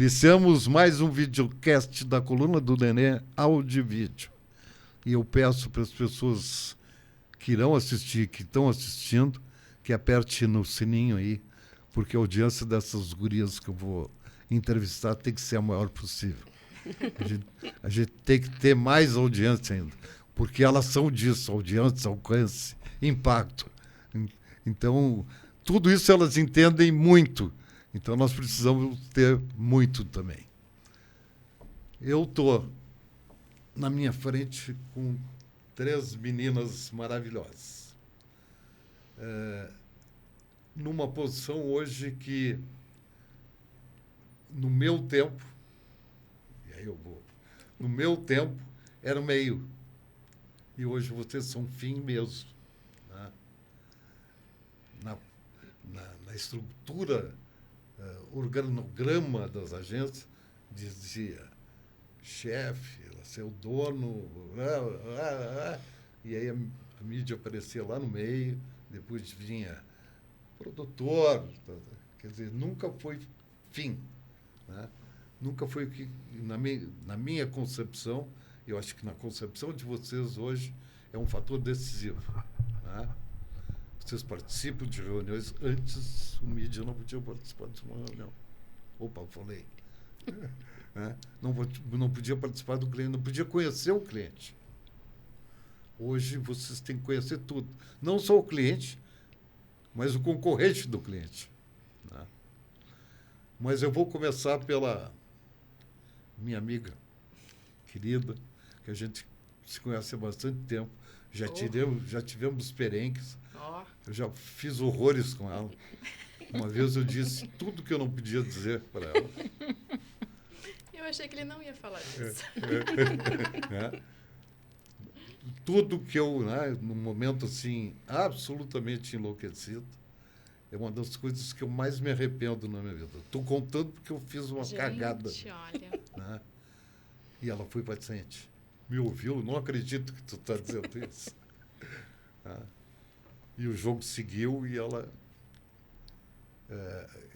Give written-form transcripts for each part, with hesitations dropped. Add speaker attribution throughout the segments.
Speaker 1: Iniciamos mais um videocast da Coluna do Nenê, áudio e vídeo. E eu peço para as pessoas que irão assistir, que estão assistindo, que aperte no sininho aí, porque a audiência dessas gurias que eu vou entrevistar tem que ser a maior possível. A gente tem que ter mais audiência ainda, porque elas são disso, audiência, alcance, impacto. Então, tudo isso elas entendem muito. Então, nós precisamos ter muito também. Eu estou na minha frente com 3 meninas maravilhosas. Numa posição hoje que, no meu tempo, e aí eu vou, no meu tempo era o meio, e hoje vocês são fim mesmo. Né? Na estrutura, organograma das agências, dizia chefe, seu dono, e aí a mídia aparecia lá no meio, depois vinha produtor, quer dizer, nunca foi fim. Né? Nunca foi o que, na minha concepção, eu acho que na concepção de vocês hoje, é um fator decisivo. Né? Vocês participam de reuniões, antes o mídia não podia participar de uma reunião. Opa, falei. Né? Não podia participar do cliente, não podia conhecer o cliente. Hoje vocês têm que conhecer tudo. Não só o cliente, mas o concorrente do cliente. Né? Mas eu vou começar pela minha amiga querida, que a gente se conhece há bastante tempo. Já tivemos perenques. Eu já fiz horrores com ela. Uma vez eu disse tudo que eu não podia dizer para ela.
Speaker 2: Eu achei que ele não ia falar disso.
Speaker 1: Tudo que eu, num momento assim, absolutamente enlouquecido, é uma das coisas que eu mais me arrependo na minha vida. Estou contando porque eu fiz uma cagada.
Speaker 2: Olha.
Speaker 1: Né? E ela foi paciente. Me ouviu, não acredito que tu está dizendo isso. E o jogo seguiu e ela,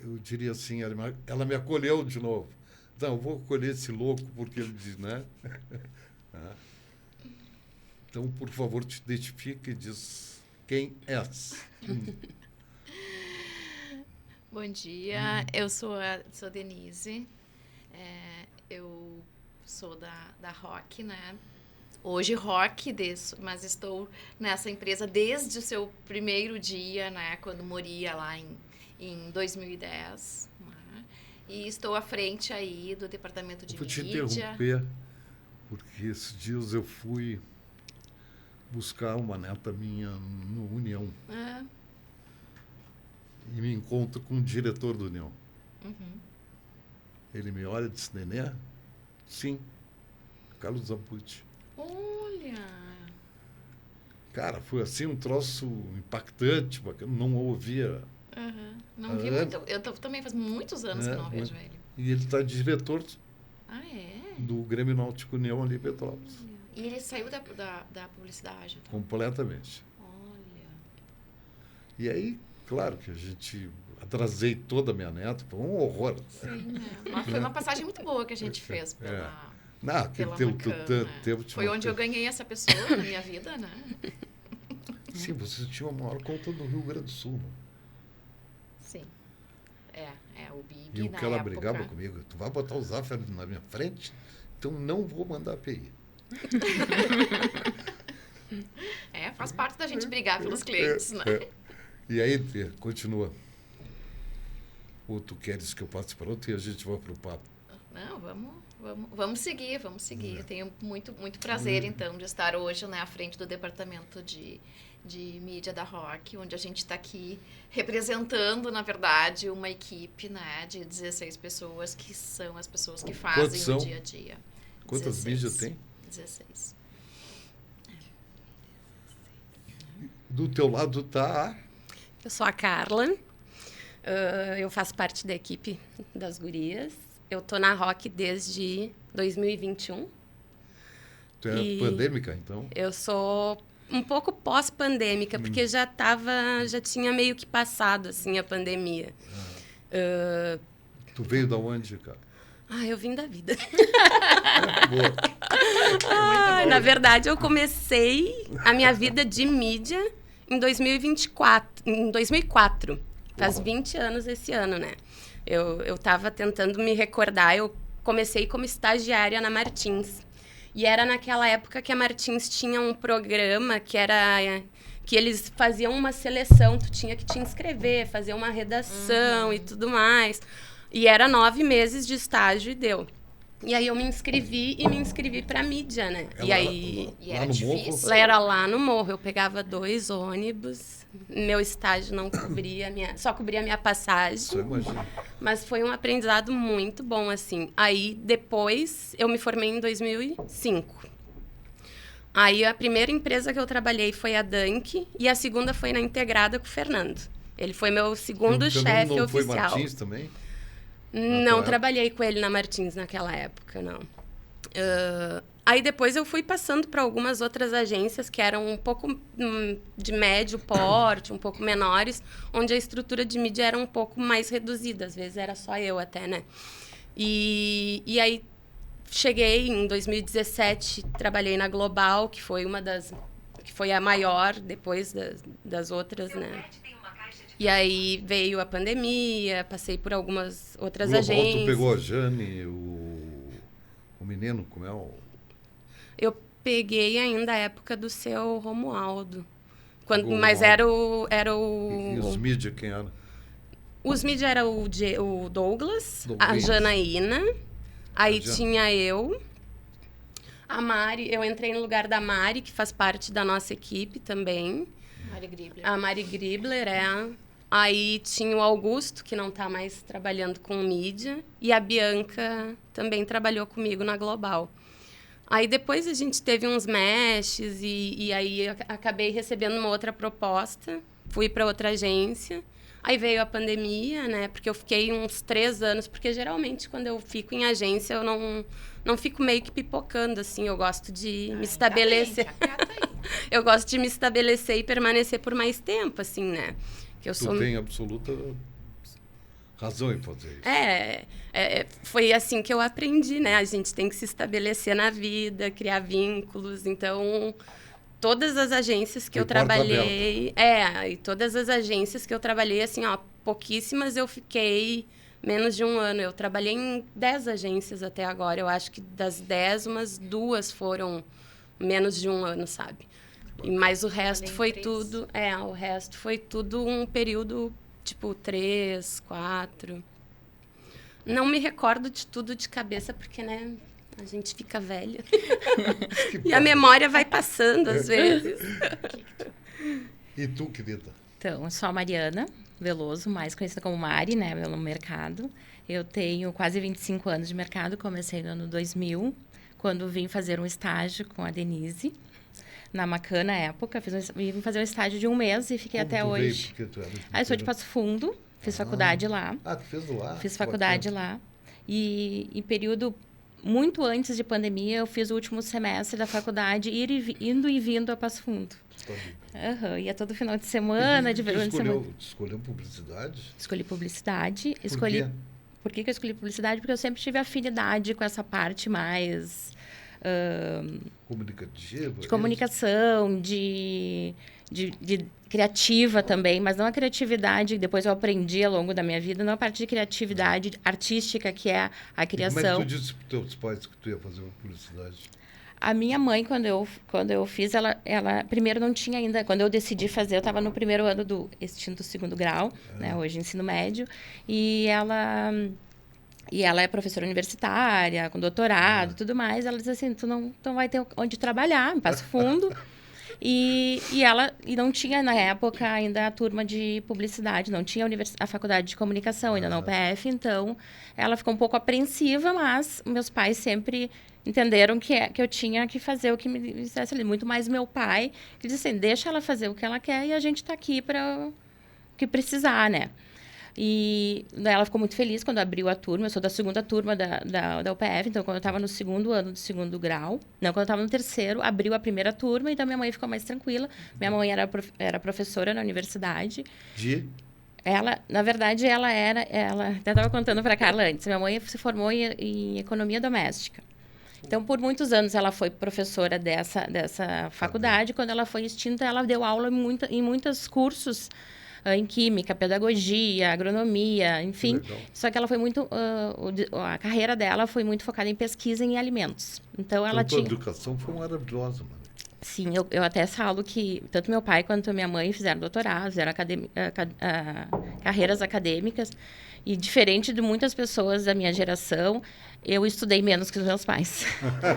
Speaker 1: eu diria assim, ela me acolheu de novo. Não, eu vou acolher esse louco porque ele diz, né? Então, por favor, te identifique e diz quem és.
Speaker 2: Bom dia, eu sou Denise, eu sou da Rock, né? Hoje Rock, mas estou nessa empresa desde o seu primeiro dia, né? Quando moria lá em 2010. Né? E estou à frente aí do departamento de mídia.
Speaker 1: Vou te interromper, porque esses dias eu fui buscar uma neta minha no União. E me encontro com o diretor do União.
Speaker 2: Uhum.
Speaker 1: Ele me olha e diz, Nenê? Sim, Carlos Zampucci.
Speaker 2: Olha!
Speaker 1: Cara, foi assim um troço impactante, porque eu não ouvia.
Speaker 2: Uhum. Não vi muito. Eu também faz muitos anos que não vejo ele.
Speaker 1: E ele está diretor do Grêmio Náutico União ali em Petrópolis.
Speaker 2: E ele saiu da publicidade? Tá?
Speaker 1: Completamente.
Speaker 2: Olha.
Speaker 1: E aí, claro que a gente atrasei toda a minha neta, foi um horror.
Speaker 2: Sim, né? Mas foi uma passagem muito boa que a gente fez pela Foi onde eu ganhei essa pessoa na minha vida, né?
Speaker 1: Sim, você tinha a maior conta do Rio Grande do Sul. Né?
Speaker 2: Sim. O Big,
Speaker 1: e o que ela brigava comigo, tu vai botar o Zafra na minha frente, então não vou mandar API.
Speaker 2: Faz parte da gente brigar pelos clientes, né?
Speaker 1: E aí, continua. Ou tu queres que eu passe para outro e a gente vai para o papo?
Speaker 2: Não, vamos seguir. Eu tenho muito, muito prazer, então, de estar hoje, né, à frente do departamento de mídia da Rock, onde a gente está aqui representando, na verdade, uma equipe, né, de 16 pessoas, que são as pessoas que fazem o dia a dia.
Speaker 1: Quantas mídias tem?
Speaker 2: 16.
Speaker 1: Do teu lado tá...
Speaker 3: Eu sou a Carla, eu faço parte da equipe das gurias. Eu tô na Rock desde 2021.
Speaker 1: Tu é pandêmica, então?
Speaker 3: Eu sou um pouco pós-pandêmica, porque já tinha meio que passado, assim, a pandemia.
Speaker 1: Tu veio da onde, cara?
Speaker 3: Eu vim da vida.
Speaker 1: Boa.
Speaker 3: Na verdade, eu comecei a minha vida de mídia em 2004. Faz 20 anos esse ano, né? Eu estava tentando me recordar, eu comecei como estagiária na Martins. E era naquela época que a Martins tinha um programa que eles faziam uma seleção, tu tinha que te inscrever, fazer uma redação e tudo mais. E era 9 meses de estágio e deu. E aí eu me inscrevi pra mídia, né?
Speaker 1: E
Speaker 2: era difícil.
Speaker 3: Era lá no morro, eu pegava 2 ônibus, meu estágio não cobria, só cobria a minha passagem.
Speaker 1: Isso eu imagino.
Speaker 3: Mas foi um aprendizado muito bom, assim. Aí, depois, eu me formei em 2005. Aí, a primeira empresa que eu trabalhei foi a Dunk e a segunda foi na Integrada com o Fernando. Ele foi meu segundo chefe
Speaker 1: não
Speaker 3: oficial.
Speaker 1: Foi Martins também?
Speaker 3: Não trabalhei com ele na Martins naquela época, não. Aí depois eu fui passando para algumas outras agências que eram um pouco de médio porte, um pouco menores, onde a estrutura de mídia era um pouco mais reduzida. Às vezes era só eu até, né? E aí cheguei em 2017, trabalhei na Global, que foi que foi a maior depois das outras, né? E aí veio a pandemia, passei por algumas outras
Speaker 1: Global,
Speaker 3: agências.
Speaker 1: Tu pegou a Jane, o menino, como é o...
Speaker 3: Eu peguei ainda a época do seu Romualdo.
Speaker 1: Mas
Speaker 3: era o...
Speaker 1: E os mídia, quem era?
Speaker 3: Os mídia era o Douglas, a Janaína, aí tinha eu, a Mari, eu entrei no lugar da Mari, que faz parte da nossa equipe também.
Speaker 2: Mari Gribler.
Speaker 3: A Mari Gribler, Aí tinha o Augusto, que não está mais trabalhando com mídia, e a Bianca também trabalhou comigo na Global. Aí depois a gente teve uns meshes e aí acabei recebendo uma outra proposta, fui para outra agência. Aí veio a pandemia, né? Porque eu fiquei uns 3 anos, porque geralmente quando eu fico em agência eu não fico meio que pipocando, assim, eu gosto de me estabelecer. Eu gosto de me estabelecer e permanecer por mais tempo, assim, né? Que eu
Speaker 1: Tu tem absoluta razão em fazer isso.
Speaker 3: Foi assim que eu aprendi, né? A gente tem que se estabelecer na vida, criar vínculos. Então, todas as agências que eu trabalhei... e todas as agências que eu trabalhei, assim, pouquíssimas eu fiquei menos de 1 ano. Eu trabalhei em 10 agências até agora. Eu acho que das 10, umas 2 foram menos de 1 ano, sabe? Mas o resto foi tudo... o resto foi tudo um período, tipo, 3, 4... Não me recordo de tudo de cabeça, porque, né, a gente fica velha. E a memória vai passando, às vezes.
Speaker 1: E tu, querida?
Speaker 4: Então, eu sou a Mariana Veloso, mais conhecida como Mari, né, pelo mercado. Eu tenho quase 25 anos de mercado, comecei no ano 2000, quando vim fazer um estágio com a Denise, na Macan, na época. Vim fazer um estágio de 1 mês e fiquei até hoje. Eu sou de Passo Fundo, fiz faculdade lá.
Speaker 1: Tu fez lá?
Speaker 4: Fiz faculdade lá. E em período muito antes de pandemia, eu fiz o último semestre da faculdade, indo e vindo a Passo Fundo. Ia todo final de semana, de verão de semana.
Speaker 1: Escolheu publicidade?
Speaker 4: Escolhi publicidade.
Speaker 1: Por quê?
Speaker 4: Por que eu escolhi publicidade? Porque eu sempre tive afinidade com essa parte mais...
Speaker 1: comunicativa?
Speaker 4: De comunicação, de criativa também, mas não a criatividade, depois eu aprendi ao longo da minha vida, não a parte de criatividade artística, que é a criação.
Speaker 1: E como é que tu disse para os teus pais que tu ia fazer publicidade?
Speaker 4: A minha mãe, quando eu fiz, ela primeiro não tinha ainda, quando eu decidi fazer, eu estava no primeiro ano do extinto 2º grau, né, hoje ensino médio, e ela é professora universitária, com doutorado e tudo mais. Ela diz assim, tu não vai ter onde trabalhar, em Passo Fundo. E não tinha, na época, ainda a turma de publicidade, não tinha a faculdade de comunicação, ainda na UPF. Então, ela ficou um pouco apreensiva, mas meus pais sempre entenderam que eu tinha que fazer o que me dissesse ali. Muito mais meu pai, que disse assim, deixa ela fazer o que ela quer e a gente está aqui para o que precisar, né? E ela ficou muito feliz quando abriu a turma. Eu sou da 2ª turma da UPF, então quando eu estava no 2º ano do 2º grau, não, quando eu estava no 3º, abriu a primeira turma, então minha mãe ficou mais tranquila. Minha mãe era professora na universidade. Ela, na verdade, ela até estava contando para a Carla antes, minha mãe se formou em economia doméstica. Então, por muitos anos, ela foi professora dessa faculdade. Quando ela foi extinta, ela deu aula em muitos cursos, em química, pedagogia, agronomia, enfim. Só que ela foi muito... a carreira dela foi muito focada em pesquisa em alimentos. Então, ela tinha...
Speaker 1: A educação foi maravilhosa, mano.
Speaker 4: Sim, eu até falo que tanto meu pai quanto minha mãe fizeram doutorado, fizeram carreiras acadêmicas. E diferente de muitas pessoas da minha geração, eu estudei menos que os meus pais.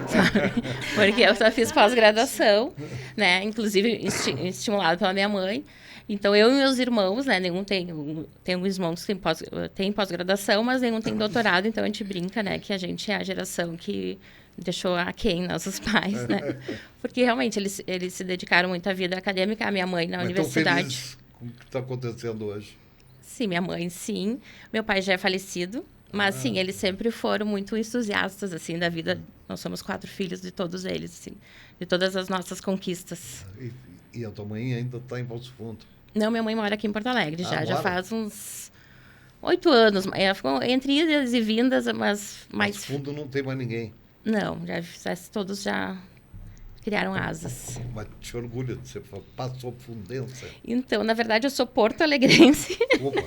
Speaker 4: Sabe? Porque eu só fiz pós-graduação, né? Inclusive estimulado pela minha mãe. Então, eu e meus irmãos, né? Nenhum tem irmãos que tem pós-graduação, mas nenhum tem doutorado. Então, a gente brinca, né? Que a gente é a geração que deixou aquém nossos pais, né? Porque, realmente, eles se dedicaram muito à vida acadêmica. A minha mãe na universidade.
Speaker 1: Feliz com o que está acontecendo hoje?
Speaker 4: Sim, minha mãe, sim. Meu pai já é falecido. Mas, sim, eles sempre foram muito entusiastas, assim, da vida. Nós somos 4 filhos de todos eles, assim. De todas as nossas conquistas.
Speaker 1: E a tua mãe ainda está em Passo Fundo?
Speaker 4: Não, minha mãe mora aqui em Porto Alegre já faz uns 8 anos. Ela ficou entre idas e vindas, mas...
Speaker 1: Passo Fundo não tem mais ninguém.
Speaker 4: Não, todos já criaram asas.
Speaker 1: Mas te orgulha de ser Passo Fundense?
Speaker 4: Então, na verdade, eu sou porto-alegrense.
Speaker 1: Opa!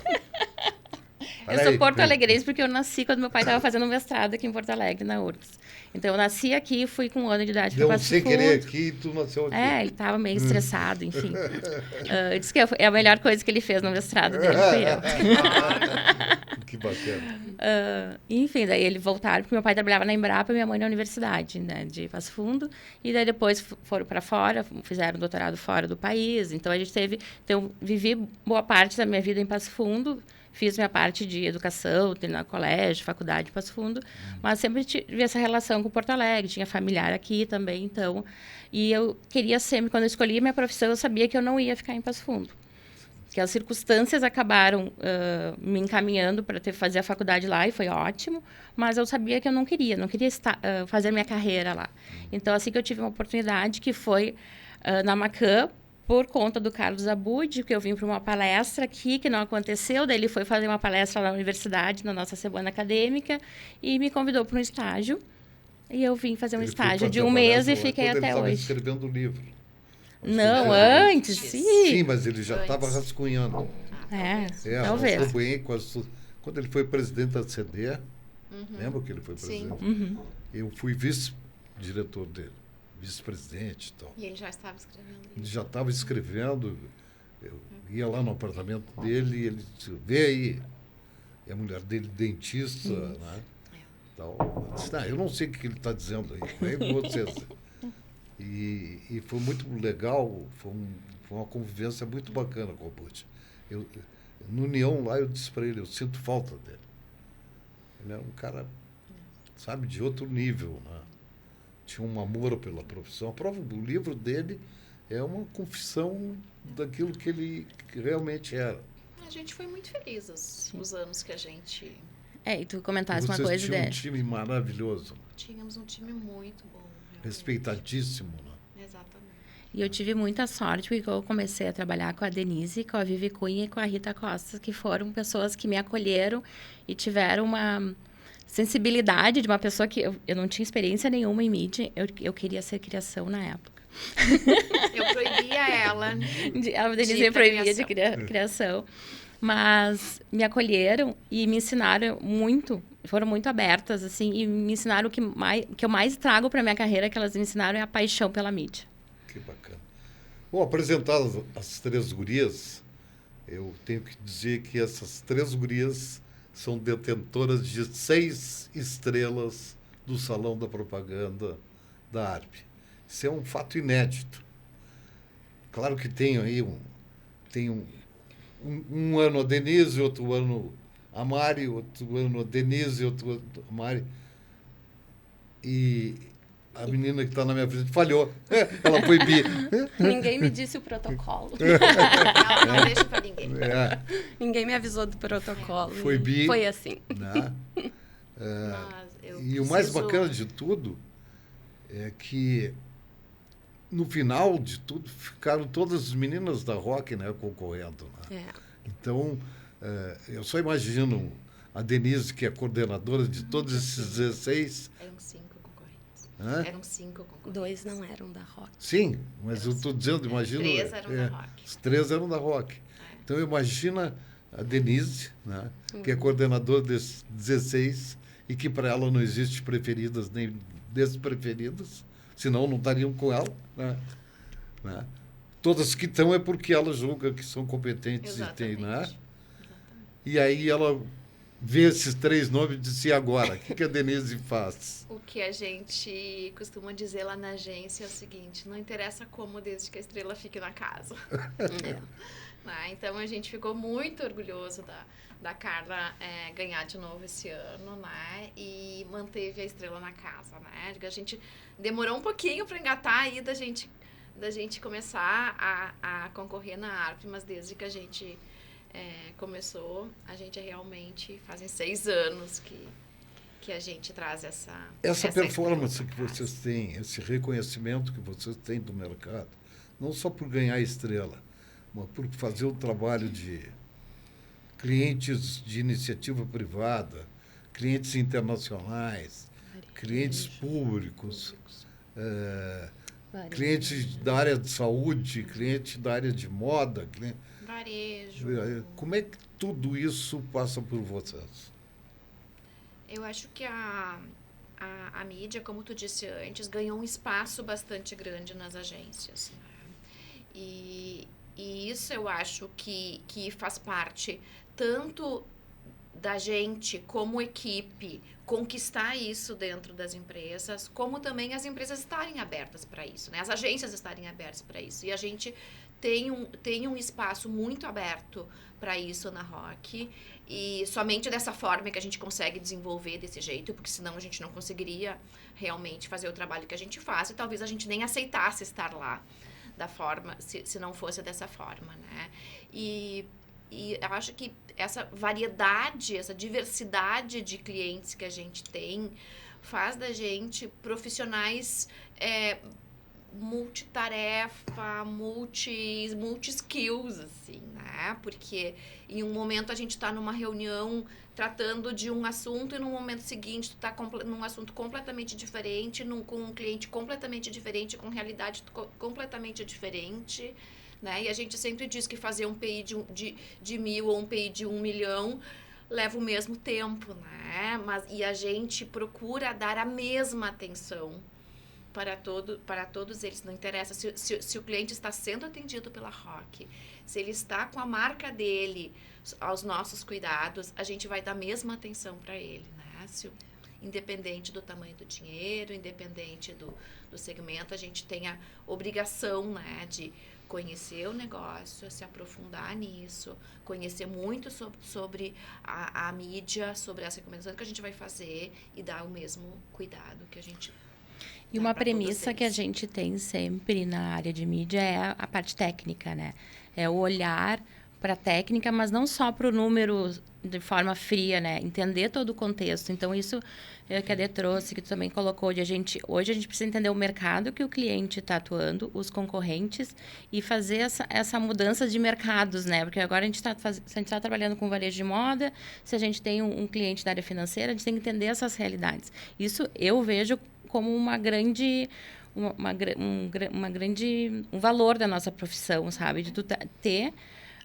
Speaker 4: Eu sou porto-alegrense porque eu nasci quando meu pai estava fazendo mestrado aqui em Porto Alegre, na URGS. Então, eu nasci aqui e fui com 1 ano de idade para Passo Fundo.
Speaker 1: Sem querer aqui e tu nasceu aqui.
Speaker 4: Ele estava meio estressado, enfim. Eu disse que é a melhor coisa que ele fez no mestrado dele, fui eu.
Speaker 1: Que bacana.
Speaker 4: Enfim, daí eles voltaram, porque meu pai trabalhava na Embrapa e minha mãe na universidade, né, de Passo Fundo. E daí depois foram para fora, fizeram doutorado fora do país. Então, a gente Então, vivi boa parte da minha vida em Passo Fundo. Fiz minha parte de educação, no colégio, faculdade, Passo Fundo, mas sempre tive essa relação com Porto Alegre, tinha familiar aqui também, então... E eu queria sempre, quando eu escolhi minha profissão, eu sabia que eu não ia ficar em Passo Fundo. Que as circunstâncias acabaram me encaminhando para fazer a faculdade lá, e foi ótimo, mas eu sabia que eu não queria fazer minha carreira lá. Então, assim que eu tive uma oportunidade, que foi na Macam, por conta do Carlos Abud, que eu vim para uma palestra aqui, que não aconteceu. Daí ele foi fazer uma palestra na universidade, na nossa semana acadêmica, e me convidou para um estágio. E eu vim fazer um estágio de 1 mês e fiquei até hoje.
Speaker 1: Ele estava escrevendo o livro.
Speaker 4: Não, antes, sim.
Speaker 1: Sim, mas ele já estava rascunhando.
Speaker 4: Talvez.
Speaker 1: Quando ele foi presidente da CD, lembra que ele foi presidente? Eu fui vice-diretor dele. Vice-presidente e tal.
Speaker 2: E ele já estava escrevendo?
Speaker 1: Ele já estava escrevendo. Eu ia lá no apartamento dele e ele disse, vê aí. E a mulher dele, dentista, né? Tal. Eu disse, eu não sei o que ele está dizendo aí. Vem vocês. E foi muito legal, foi uma convivência muito bacana com o Abud. No União lá, eu disse para ele, eu sinto falta dele. Ele era um cara, sabe, de outro nível, né? Tinha um amor pela profissão. O livro dele é uma confissão daquilo que ele realmente era.
Speaker 2: A gente foi muito feliz os anos que a gente...
Speaker 4: E tu comentasse uma coisa
Speaker 1: dele. Vocês tinham um time maravilhoso.
Speaker 2: Tínhamos um time muito bom. Realmente.
Speaker 1: Respeitadíssimo, né?
Speaker 2: Exatamente.
Speaker 4: E eu tive muita sorte, porque eu comecei a trabalhar com a Denise, com a Vivi Cunha e com a Rita Costa, que foram pessoas que me acolheram e tiveram uma sensibilidade de uma pessoa que eu não tinha experiência nenhuma em mídia. Eu queria ser criação na época.
Speaker 2: Eu proibia ela.
Speaker 4: A Denise me proibia de criação. Mas me acolheram e me ensinaram muito, foram muito abertas, assim, e me ensinaram o que eu mais trago para minha carreira, que elas me ensinaram, é a paixão pela mídia.
Speaker 1: Que bacana. Bom, apresentadas as 3 gurias, eu tenho que dizer que essas 3 gurias são detentoras de 6 estrelas do Salão da Propaganda da ARP. Isso é um fato inédito. Claro que tem aí um ano a Denise, outro ano a Mari, outro ano a Denise, outro ano a Mari. E a menina que está na minha frente falhou. Ela foi bi.
Speaker 3: Ninguém me disse o protocolo.
Speaker 2: Ela não deixa para ninguém.
Speaker 3: Ninguém me avisou do protocolo.
Speaker 1: Foi bi.
Speaker 3: Foi assim.
Speaker 1: Né? E o mais bacana de tudo é que no final de tudo ficaram todas as meninas da Rock, né, concorrendo. Né? Então, Eu só imagino a Denise, que é coordenadora de todos esses 16.
Speaker 2: Eram 5 concorrentes.
Speaker 1: Hã?
Speaker 2: Eram 5 concorrentes.
Speaker 3: 2 não eram da Rock.
Speaker 1: Sim, mas eu estou dizendo, imagino...
Speaker 2: 3 eram da Rock.
Speaker 1: Os 3 eram da Rock. Então, imagina a Denise, né, que é coordenadora desses 16, e que para ela não existe preferidas nem despreferidas, senão não estariam com ela. Né? Todas que estão é porque ela julga que são competentes.
Speaker 2: Exatamente.
Speaker 1: E tem, né? E aí ela vê esses 3 nomes e diz, e agora? O que a Denise faz?
Speaker 2: O que a gente costuma dizer lá na agência é o seguinte: não interessa como, desde que a estrela fique na casa. Então, a gente ficou muito orgulhoso da Carla ganhar de novo esse ano, né? E manteve a estrela na casa, né? A gente demorou um pouquinho para engatar aí da gente começar a concorrer na ARP, mas desde que a gente começou, a gente realmente fazem 6 anos que a gente traz essa
Speaker 1: performance que vocês têm, esse reconhecimento que vocês têm do mercado, não só por ganhar a estrela, mas por fazer o trabalho de clientes de iniciativa privada, clientes internacionais, clientes públicos, clientes da área de saúde, clientes da área de moda.
Speaker 2: Varejo.
Speaker 1: Como é que tudo isso passa por vocês?
Speaker 2: Eu acho que a mídia, como tu disse antes, ganhou um espaço bastante grande nas agências. Né? E isso eu acho que faz parte tanto da gente, como equipe, conquistar isso dentro das empresas, como também as empresas estarem abertas para isso, né? As agências estarem abertas para isso. E a gente tem um espaço muito aberto para isso na Rock, e somente dessa forma que a gente consegue desenvolver desse jeito, porque senão a gente não conseguiria realmente fazer o trabalho que a gente faz, e talvez a gente nem aceitasse estar lá da forma, se não fosse dessa forma, né? E eu acho que essa variedade, essa diversidade de clientes que a gente tem faz da gente profissionais multitarefa, multi-skills, assim, né? Porque em um momento a gente está numa reunião tratando de um assunto e no momento seguinte tu está num assunto completamente diferente, com um cliente completamente diferente, com realidade completamente diferente, né? E a gente sempre diz que fazer um PI de 1.000 ou um PI de 1 milhão leva o mesmo tempo, né? E a gente procura dar a mesma atenção para todos eles. Não interessa se o cliente está sendo atendido pela Rock, se ele está com a marca dele aos nossos cuidados, a gente vai dar a mesma atenção para ele, né? Independente do tamanho do dinheiro, independente do segmento, a gente tem a obrigação, né, de conhecer o negócio, se aprofundar nisso, conhecer muito sobre a mídia, sobre as recomendações que a gente vai fazer e dar o mesmo cuidado que a gente...
Speaker 4: E uma premissa que a gente tem sempre na área de mídia é a parte técnica, né? É o olhar para a técnica, mas não só para o número de forma fria, né? Entender todo o contexto. Então, isso que a Dê trouxe, que tu também colocou, hoje a gente precisa entender o mercado que o cliente está atuando, os concorrentes, e fazer essa mudança de mercados, né? Porque agora se a gente está trabalhando com varejo de moda, se a gente tem um cliente da área financeira, a gente tem que entender essas realidades. Isso eu vejo como um valor da nossa profissão, sabe? De tu ter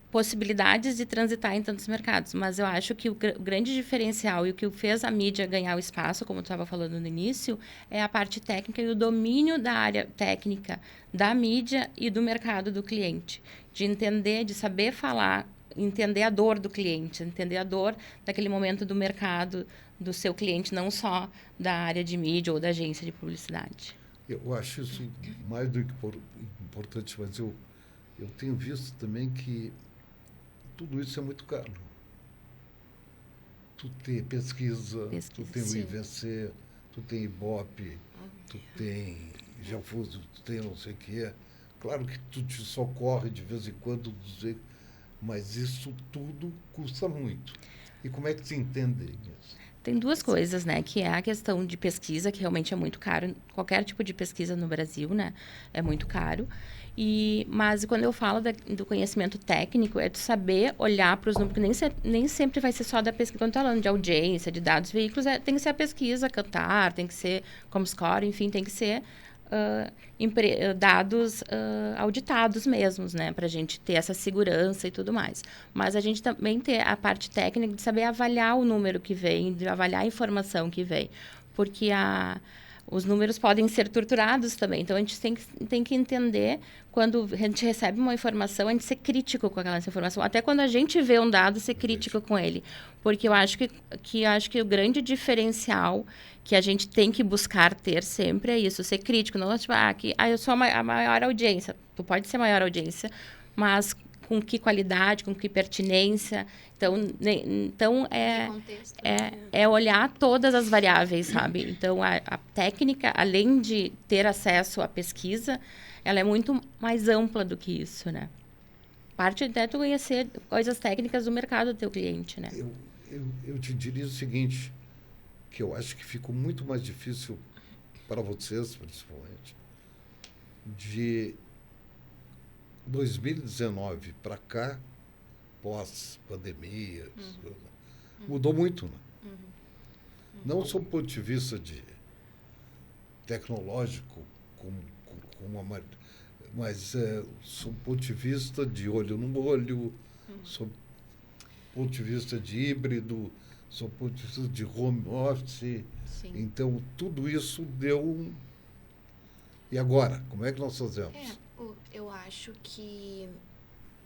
Speaker 4: possibilidades de transitar em tantos mercados. Mas eu acho que o grande diferencial e o que fez a mídia ganhar o espaço, como tu estava falando no início, é a parte técnica e o domínio da área técnica da mídia e do mercado do cliente. De entender, de saber falar, entender a dor do cliente, entender a dor daquele momento do mercado, do seu cliente, não só da área de mídia ou da agência de publicidade.
Speaker 1: Eu acho isso mais do que importante, mas eu tenho visto também que tudo isso é muito caro. Tu tem pesquisa, tu tem o IVC, tu tem Ibope, tu tem Gelfuso, tu tem não sei o que. Claro que tu te socorre de vez em quando, mas isso tudo custa muito. E como é que se entende isso?
Speaker 4: Tem duas coisas, né? Que é a questão de pesquisa, que realmente é muito caro. Qualquer tipo de pesquisa no Brasil, né? É muito caro. Mas quando eu falo do conhecimento técnico, é de saber olhar para os números, porque nem sempre vai ser só da pesquisa. Quando falando de audiência, de dados, veículos, tem que ser a pesquisa, Kantar, tem que ser Comscore, enfim, tem que ser dados auditados mesmos, né? Para a gente ter essa segurança e tudo mais. Mas a gente também ter a parte técnica de saber avaliar o número que vem, de avaliar a informação que vem. Porque os números podem ser torturados também. Então, a gente tem que entender, quando a gente recebe uma informação, a gente ser crítico com aquela informação. Até quando a gente vê um dado, ser crítico com ele. Porque eu acho que o grande diferencial que a gente tem que buscar ter sempre é isso, ser crítico. Não tipo, eu sou a maior audiência. Tu pode ser a maior audiência, mas com que qualidade, com que pertinência. Então é olhar todas as variáveis, sabe? Então, a técnica, além de ter acesso à pesquisa, ela é muito mais ampla do que isso, né? Parte até tu conhecer coisas técnicas do mercado do teu cliente, né?
Speaker 1: Eu te diria o seguinte, que eu acho que ficou muito mais difícil para vocês, principalmente, de 2019 para cá, pós-pandemia, mudou muito, né? Não só do ponto de vista de tecnológico, mas sob o ponto de vista de olho no olho, sob o ponto de vista de híbrido, sob o ponto de vista de home office.
Speaker 2: Sim.
Speaker 1: Então, tudo isso deu... E agora? Como é que nós fazemos?
Speaker 2: Eu acho que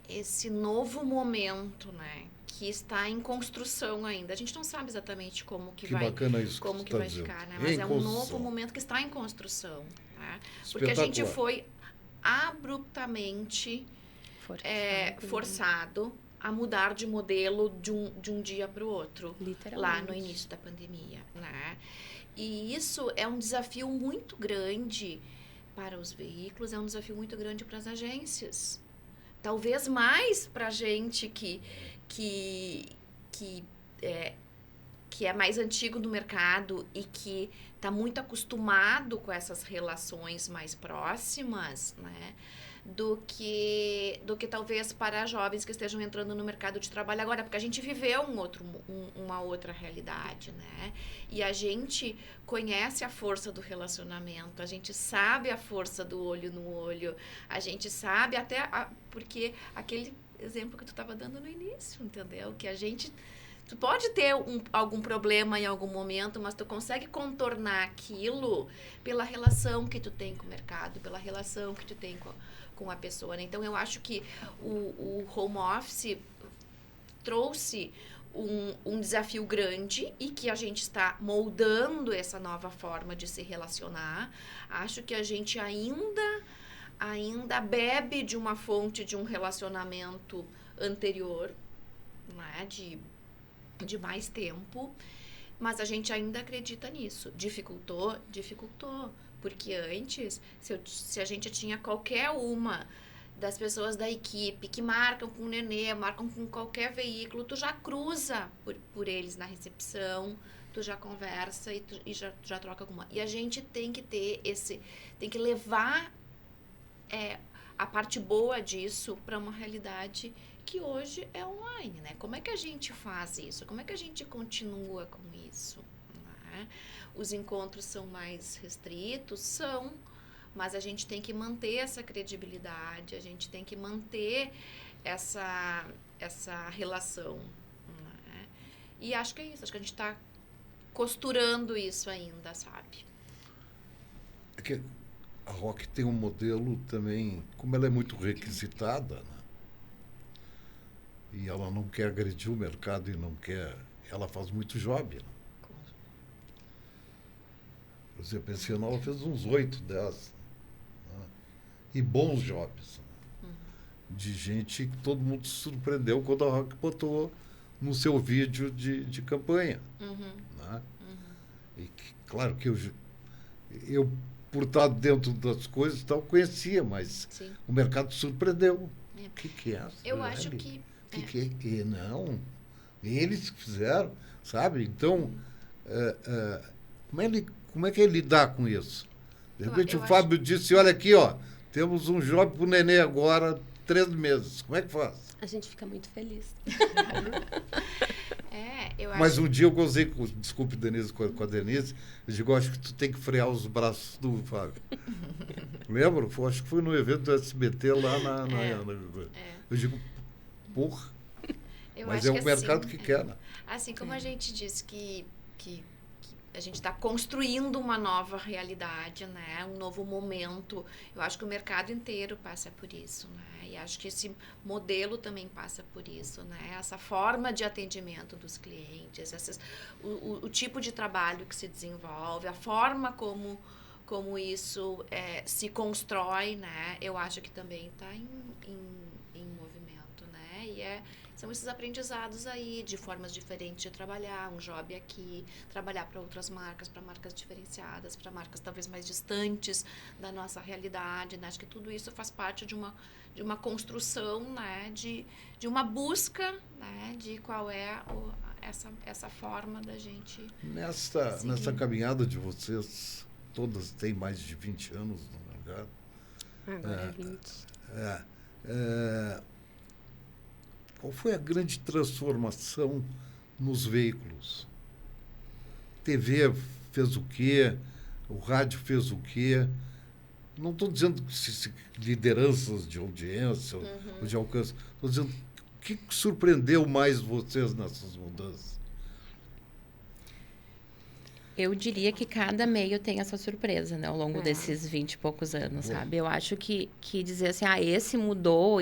Speaker 2: esse novo momento, né, que está em construção ainda, a gente não sabe exatamente como que vai ficar, né? Mas é um novo momento que está em construção, né? Porque a gente foi abruptamente forçado a mudar de modelo de um dia para o outro, lá no início da pandemia, né? E isso é um desafio muito grande para os veículos, é um desafio muito grande para as agências. Talvez mais para a gente que é mais antigo no mercado e que está muito acostumado com essas relações mais próximas, né? Do que talvez para jovens que estejam entrando no mercado de trabalho agora, porque a gente viveu uma outra realidade, né? E a gente conhece a força do relacionamento, a gente sabe a força do olho no olho, a gente sabe porque aquele exemplo que tu estava dando no início, entendeu? Que a gente... Tu pode ter algum problema em algum momento, mas tu consegue contornar aquilo pela relação que tu tem com o mercado, pela relação que tu tem com a pessoa, né? Então, eu acho que o home office trouxe um desafio grande e que a gente está moldando essa nova forma de se relacionar. Acho que a gente ainda bebe de uma fonte de um relacionamento anterior, né? De mais tempo, mas a gente ainda acredita nisso. Dificultou? Porque antes, se a gente tinha qualquer uma das pessoas da equipe que marcam com o nenê, marcam com qualquer veículo, tu já cruza por eles na recepção, tu já conversa e já troca alguma. E a gente tem que tem que levar a parte boa disso para uma realidade que hoje é online, né? Como é que a gente faz isso? Como é que a gente continua com isso? Né? Os encontros são mais restritos? Mas a gente tem que manter essa credibilidade, a gente tem que manter essa relação. Né? E acho que é isso, acho que a gente está costurando isso ainda, sabe?
Speaker 1: É que a Rock tem um modelo também, como ela é muito requisitada, né? E ela não quer agredir o mercado ela faz muito job, né? Por exemplo, esse ano ela fez uns 8, 10, né? E bons jobs, né? De gente que todo mundo se surpreendeu quando a Rock botou no seu vídeo de campanha. Né? E claro que eu, por estar dentro das coisas, conhecia, mas sim, o mercado surpreendeu. O que é?
Speaker 2: Eu acho que...
Speaker 1: Não, eles que fizeram, sabe? Então, Como é que ele lidar com isso? De repente
Speaker 2: Eu
Speaker 1: o Fábio disse, olha aqui, ó, temos um job para o neném agora, 3 meses. Como é que faz?
Speaker 3: A gente fica muito feliz.
Speaker 2: Eu
Speaker 1: Mas
Speaker 2: acho...
Speaker 1: um dia eu gozei, desculpe, Denise, com a Denise, eu digo, acho que tu tem que frear os braços do Fábio. Lembro? Acho que foi no evento do SBT lá Eu digo, porra, mas é o mercado que quer, né?
Speaker 2: Assim como a gente diz que a gente está construindo uma nova realidade, né? Um novo momento. Eu acho que o mercado inteiro passa por isso, né? E acho que esse modelo também passa por isso, né? Essa forma de atendimento dos clientes, o tipo de trabalho que se desenvolve, a forma como isso se constrói, né? Eu acho que também está em movimento, né? E são esses aprendizados aí de formas diferentes de trabalhar, um job aqui, trabalhar para outras marcas, para marcas diferenciadas, para marcas talvez mais distantes da nossa realidade, né? Acho que tudo isso faz parte de uma construção, né? De uma busca, né? De qual é essa forma da gente
Speaker 1: Nessa caminhada de vocês, todas têm mais de 20 anos no mercado.
Speaker 3: Agora é 20.
Speaker 1: Qual foi a grande transformação nos veículos? TV fez o quê? O rádio fez o quê? Não estou dizendo lideranças de audiência ou de alcance. Estou dizendo o que surpreendeu mais vocês nessas mudanças?
Speaker 4: Eu diria que cada meio tem essa surpresa, né? Ao longo desses 20 e poucos anos, sabe? Eu acho que dizer assim, esse mudou.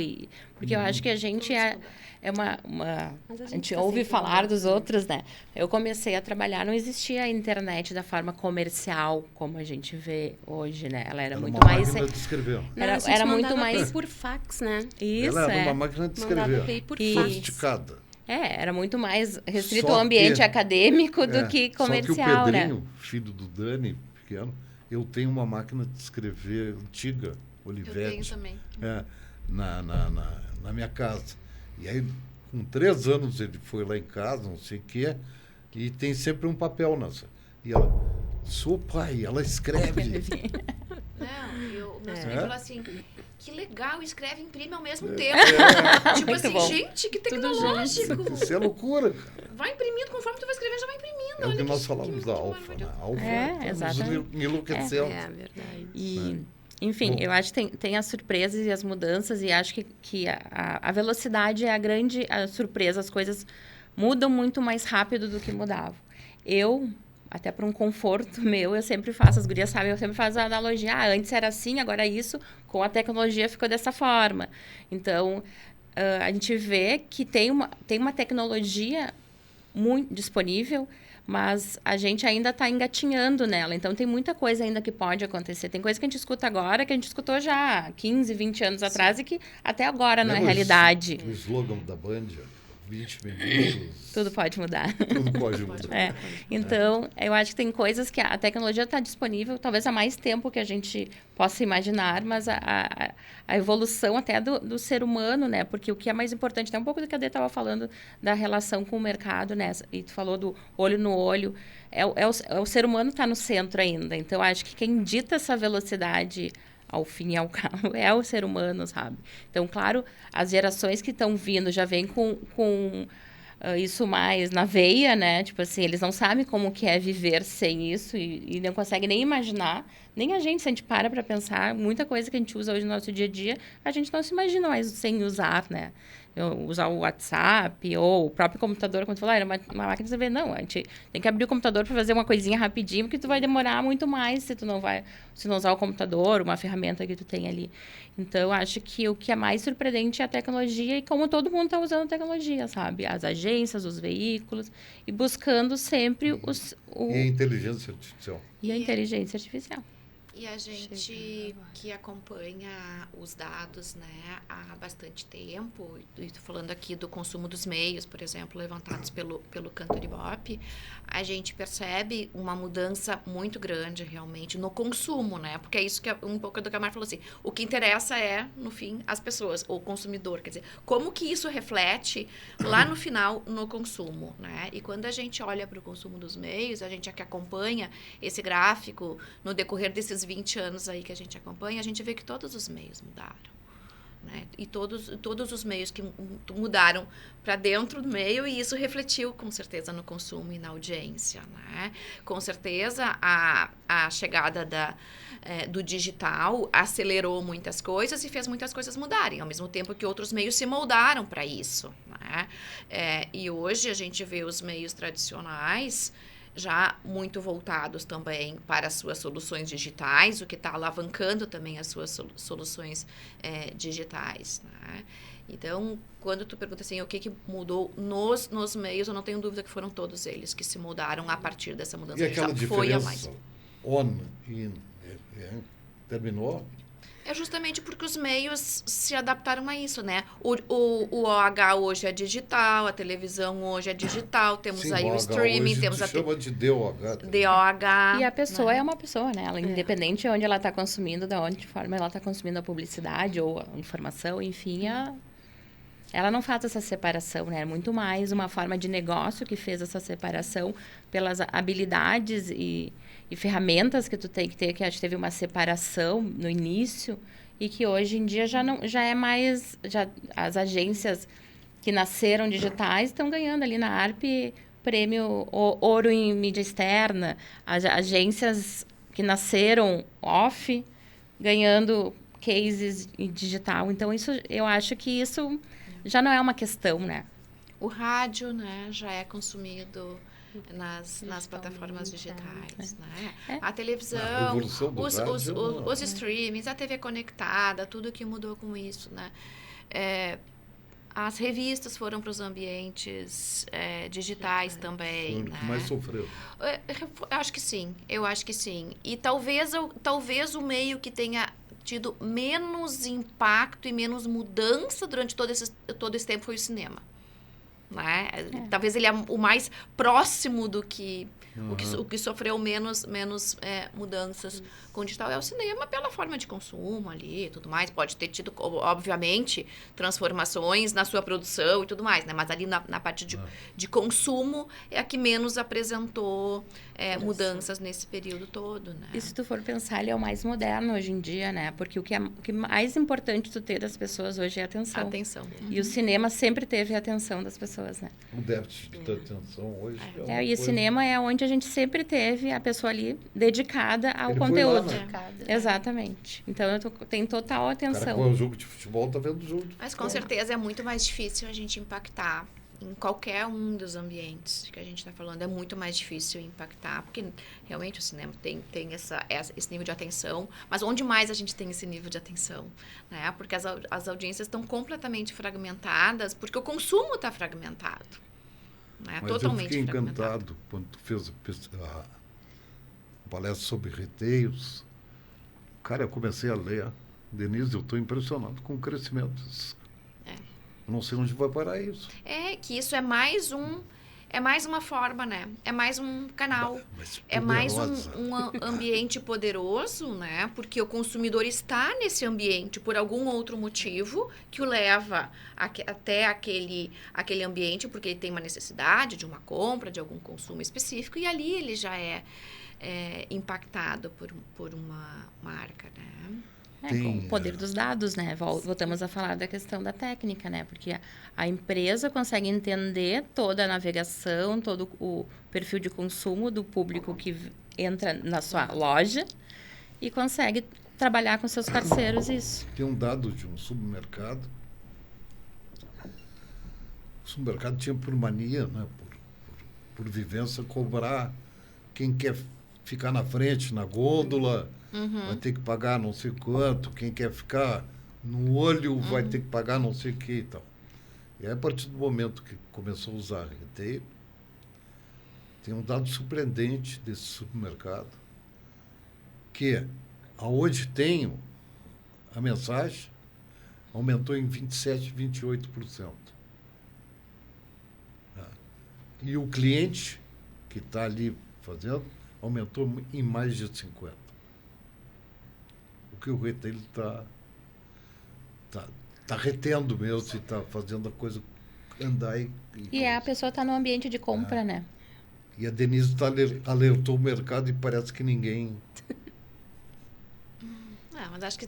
Speaker 4: Porque eu acho que a gente a gente ouve falar dos outros, né? Eu comecei a trabalhar, não existia a internet da forma comercial como a gente vê hoje, né? Ela era muito mais...
Speaker 1: Máquina de escrever.
Speaker 4: Era muito mais...
Speaker 3: por fax, né?
Speaker 4: Isso,
Speaker 1: Ela era uma máquina de escrever.
Speaker 3: Mandava por fax.
Speaker 1: Sofisticada.
Speaker 4: Era muito mais restrito ao ambiente acadêmico do que comercial,
Speaker 1: só que o Pedrinho,
Speaker 4: né?
Speaker 1: filho do Dani, pequeno, eu tenho uma máquina de escrever antiga, Olivetti.
Speaker 2: Eu tenho também.
Speaker 1: Na minha casa. E aí, com 3 anos, ele foi lá em casa, não sei o quê, e tem sempre um papel nessa. E ela, sou pai, ela escreve.
Speaker 2: Não, o meu sobrinho falou assim, que legal, escreve e imprime ao mesmo tempo. Tipo
Speaker 4: Muito
Speaker 2: assim,
Speaker 4: bom.
Speaker 2: gente, que tecnológico.
Speaker 1: Isso é loucura, cara.
Speaker 2: Vai imprimindo, conforme tu vai escrevendo, já vai imprimindo.
Speaker 1: É o
Speaker 2: Olha
Speaker 1: que nós falamos da Alfa,
Speaker 2: maravilhoso.
Speaker 1: né? Alfa
Speaker 4: exatamente.
Speaker 1: nos enlouqueceu.
Speaker 3: Verdade.
Speaker 4: E, enfim, eu acho que tem as surpresas e as mudanças, e acho que a velocidade é a grande surpresa. As coisas mudam muito mais rápido do que mudavam. Até para um conforto meu, eu sempre faço, as gurias sabem, eu sempre faço a analogia, antes era assim, agora é isso, com a tecnologia ficou dessa forma. Então, a gente vê que tem uma tecnologia muito disponível, mas a gente ainda está engatinhando nela. Então, tem muita coisa ainda que pode acontecer. Tem coisa que a gente escuta agora, que a gente escutou já 15, 20 anos atrás e que até agora não é realidade.
Speaker 1: O slogan da Band, 20 minutos.
Speaker 4: Tudo pode mudar.
Speaker 1: Tudo pode mudar.
Speaker 4: Então, eu acho que tem coisas que a tecnologia está disponível, talvez há mais tempo que a gente possa imaginar, mas a evolução até do ser humano, né? Porque o que é mais importante, até um pouco do que a Dê estava falando da relação com o mercado, né? E tu falou do olho no olho. O ser humano está no centro ainda. Então, acho que quem dita essa velocidade ao fim e ao cabo, é o ser humano, sabe? Então, claro, as gerações que estão vindo já vêm com isso mais na veia, né? Tipo assim, eles não sabem como que é viver sem isso e não conseguem nem imaginar. Nem a gente, se a gente para pensar, muita coisa que a gente usa hoje no nosso dia a dia, a gente não se imagina mais sem usar, né? Usar o WhatsApp ou o próprio computador, quando tu falou, era uma máquina de escrever. Não, a gente tem que abrir o computador para fazer uma coisinha rapidinho, porque tu vai demorar muito mais se não usar o computador, uma ferramenta que tu tem ali. Então, acho que o que é mais surpreendente é a tecnologia e como todo mundo está usando a tecnologia, sabe? As agências, os veículos, e buscando sempre
Speaker 1: E a inteligência artificial.
Speaker 4: E a inteligência artificial.
Speaker 2: E a gente que acompanha os dados, né, há bastante tempo, e estou falando aqui do consumo dos meios, por exemplo, levantados pelo Cantor Ibope, a gente percebe uma mudança muito grande realmente no consumo, né? Porque é isso que um pouco do que a Mar falou assim, o que interessa é, no fim, as pessoas, o consumidor, quer dizer, como que isso reflete lá no final no consumo, né? E quando a gente olha para o consumo dos meios, a gente aqui acompanha esse gráfico no decorrer desses 20 anos aí que a gente acompanha, a gente vê que todos os meios mudaram. Né? E todos os meios que mudaram para dentro do meio, e isso refletiu com certeza no consumo e na audiência. Né? Com certeza a chegada do digital acelerou muitas coisas e fez muitas coisas mudarem, ao mesmo tempo que outros meios se moldaram para isso. Né? E hoje a gente vê os meios tradicionais já muito voltados também para as suas soluções digitais, o que está alavancando também as suas soluções digitais. Né? Então, quando tu pergunta assim, o que mudou nos meios, eu não tenho dúvida que foram todos eles que se moldaram a partir dessa mudança.
Speaker 1: E aquela
Speaker 2: já foi a mais.
Speaker 1: diferença on e in, terminou?
Speaker 2: É justamente porque os meios se adaptaram a isso, né? O OH hoje é digital, a televisão hoje é digital, temos
Speaker 1: Sim,
Speaker 2: aí o streaming,
Speaker 1: hoje
Speaker 2: temos
Speaker 1: se chama de DOH.
Speaker 2: DOH.
Speaker 4: E a pessoa
Speaker 2: né?
Speaker 4: é uma pessoa, né? Ela, independente de onde ela está consumindo, da onde forma ela está consumindo a publicidade ou a informação, enfim, ela não faz essa separação, né? É muito mais uma forma de negócio que fez essa separação pelas habilidades e ferramentas que tu tem que ter, que acho que teve uma separação no início e que hoje em dia já é mais... as agências que nasceram digitais estão ganhando ali na ARP prêmio ouro em mídia externa, as agências que nasceram off ganhando cases em digital. Então, eu acho que isso já não é uma questão, né?
Speaker 2: O rádio, né, já é consumido nas plataformas digitais, né? A televisão, os streamings, a TV conectada, tudo que mudou com isso, né? As revistas foram para os ambientes digitais também, né?
Speaker 1: Mais sofreu.
Speaker 2: Eu acho que sim. E talvez o meio que tenha tido menos impacto e menos mudança durante todo esse tempo foi o cinema. Né? Talvez ele é o mais próximo do que o que sofreu menos mudanças com o digital é o cinema, pela forma de consumo ali e tudo mais. Pode ter tido, obviamente, transformações na sua produção e tudo mais, né? Mas ali na parte de consumo é a que menos apresentou mudanças nesse período todo. Né?
Speaker 4: E se tu for pensar, ele é o mais moderno hoje em dia, né? Porque o que é mais importante tu ter das pessoas hoje é a atenção. E o cinema sempre teve a atenção das pessoas, né?
Speaker 1: O déficit de atenção hoje
Speaker 4: e o cinema é onde a gente sempre teve a pessoa ali dedicada ao conteúdo. Exatamente. Então, tem total atenção.
Speaker 1: O cara com o jogo de futebol tá vendo o jogo.
Speaker 2: Mas com certeza é muito mais difícil a gente impactar em qualquer um dos ambientes que a gente está falando. É muito mais difícil impactar, porque realmente o cinema tem esse nível de atenção. Mas onde mais a gente tem esse nível de atenção? Né? Porque as audiências estão completamente fragmentadas, porque o consumo está fragmentado. Né?
Speaker 1: Mas
Speaker 2: totalmente
Speaker 1: eu fiquei encantado quando tu fez a palestra sobre retails. Cara, eu comecei a ler. Denise, eu estou impressionado com o crescimento. Eu não sei onde vai parar isso.
Speaker 2: Que isso é mais uma forma, né? É mais um canal. É mais um ambiente poderoso, né? Porque o consumidor está nesse ambiente por algum outro motivo que o leva até aquele ambiente, porque ele tem uma necessidade de uma compra, de algum consumo específico, e ali ele já é impactado por uma marca, né?
Speaker 4: Com o poder dos dados, né? Voltamos a falar da questão da técnica, né? Porque a empresa consegue entender toda a navegação, todo o perfil de consumo do público que entra na sua loja e consegue trabalhar com seus parceiros isso.
Speaker 1: Tem um dado de um supermercado. O supermercado tinha por mania, né? Por vivência, cobrar quem quer ficar na frente, na gôndola, vai ter que pagar não sei quanto, quem quer ficar no olho vai ter que pagar não sei o que e tal. E aí, a partir do momento que começou a usar retail, tem um dado surpreendente desse supermercado, que Aonde tenho a mensagem, aumentou em 27%, 28%. E o cliente que está ali fazendo, aumentou em mais de 50%. O que o retail está retendo mesmo e está fazendo a coisa andar
Speaker 4: E a pessoa está no ambiente de compra, né?
Speaker 1: E a Denise alertou o mercado e parece que ninguém...
Speaker 2: Mas acho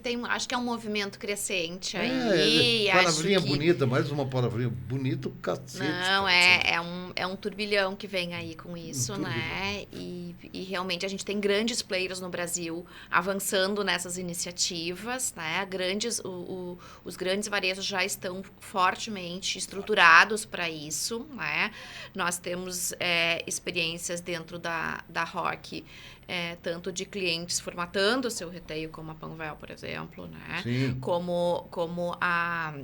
Speaker 2: que é um movimento crescente aí.
Speaker 1: Palavrinha bonita, mais uma palavrinha bonita, o cacete.
Speaker 2: Não, é um turbilhão que vem aí com isso, né? E realmente a gente tem grandes players no Brasil avançando nessas iniciativas, né? Os grandes varejos já estão fortemente estruturados para isso, né? Nós temos experiências dentro da Rock, tanto de clientes formatando o seu retail, como a Panvel, por exemplo, né?
Speaker 1: Sim.
Speaker 2: Como a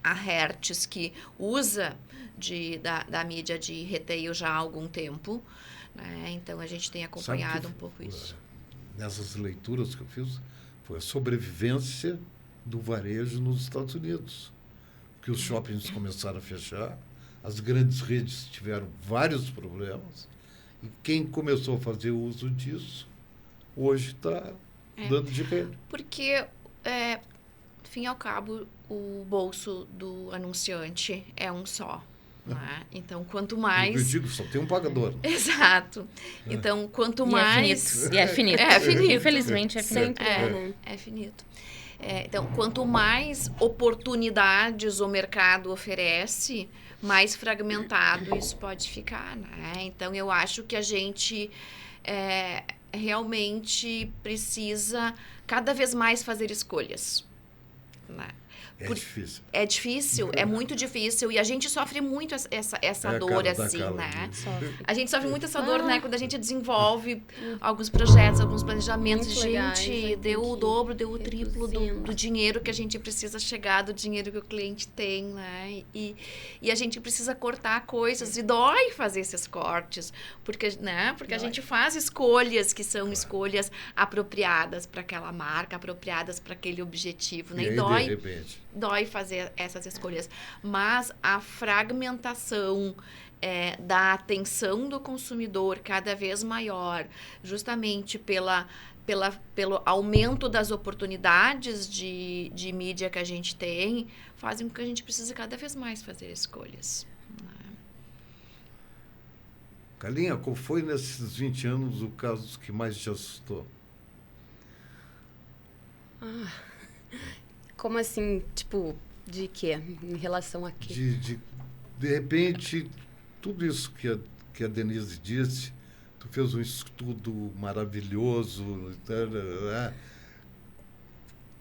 Speaker 2: Hertz, que usa da mídia de retail já há algum tempo, né? Então, a gente tem acompanhado um pouco isso.
Speaker 1: Nessas leituras que eu fiz, foi a sobrevivência do varejo nos Estados Unidos. Porque os shoppings começaram a fechar, as grandes redes tiveram vários problemas, e quem começou a fazer uso disso, hoje está dando de rede.
Speaker 2: Porque, fim ao cabo, o bolso do anunciante é um só. Né? Então, quanto mais...
Speaker 1: Eu digo, só tem um pagador.
Speaker 2: Exato. Então, quanto mais...
Speaker 4: E é finito.
Speaker 2: É finito.
Speaker 4: Infelizmente, é finito.
Speaker 2: É finito. Então, quanto mais oportunidades o mercado oferece, mais fragmentado isso pode ficar, né? Então, eu acho que a gente realmente precisa cada vez mais fazer escolhas, né?
Speaker 1: Difícil.
Speaker 2: É difícil, é muito difícil. E a gente sofre muito essa dor, assim, né? A gente sofre muito essa dor, né? Quando a gente desenvolve alguns projetos, alguns planejamentos.
Speaker 3: Muito legais,
Speaker 2: gente, deu o dobro, deu o triplo do dinheiro que a gente precisa chegar, do dinheiro que o cliente tem, né? E a gente precisa cortar coisas. E dói fazer esses cortes. Porque a gente faz escolhas que são escolhas apropriadas para aquela marca, apropriadas para aquele objetivo, né?
Speaker 1: E aí,
Speaker 2: dói.
Speaker 1: de repente...
Speaker 2: Dói fazer essas escolhas, mas a fragmentação da atenção do consumidor cada vez maior, justamente pelo aumento das oportunidades de mídia que a gente tem, fazem com que a gente precise cada vez mais fazer escolhas.
Speaker 1: Carlinha, qual foi nesses 20 anos o caso que mais te assustou?
Speaker 3: Como assim? Tipo, de quê? Em relação a quê?
Speaker 1: De repente, tudo isso que a Denise disse, tu fez um estudo maravilhoso,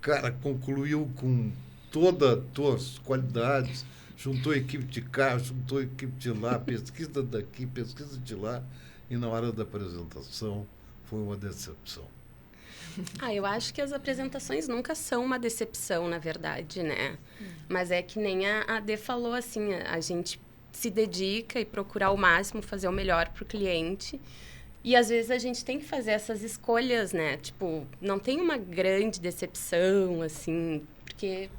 Speaker 1: cara, concluiu com todas as tuas qualidades, juntou equipe de cá, juntou equipe de lá, pesquisa daqui, pesquisa de lá, e na hora da apresentação foi uma decepção.
Speaker 3: Eu acho que as apresentações nunca são uma decepção, na verdade, né? Mas é que nem a Dê falou, assim, a gente se dedica e procura ao máximo fazer o melhor para o cliente. E, às vezes, a gente tem que fazer essas escolhas, né? Tipo, não tem uma grande decepção, assim, porque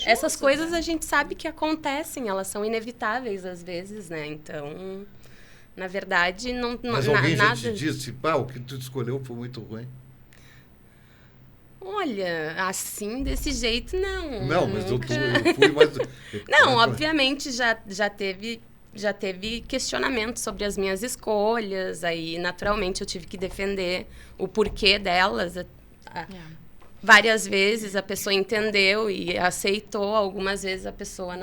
Speaker 3: essas coisas a gente sabe que acontecem, elas são inevitáveis, às vezes, né? Então, na verdade,
Speaker 1: Mas alguém já te disse, o que tu escolheu foi muito ruim?
Speaker 3: Olha, assim, desse jeito, não.
Speaker 1: Não, mas eu fui mais...
Speaker 3: Não, obviamente já teve questionamento sobre as minhas escolhas, aí naturalmente eu tive que defender o porquê delas. Várias vezes a pessoa entendeu e aceitou, algumas vezes a pessoa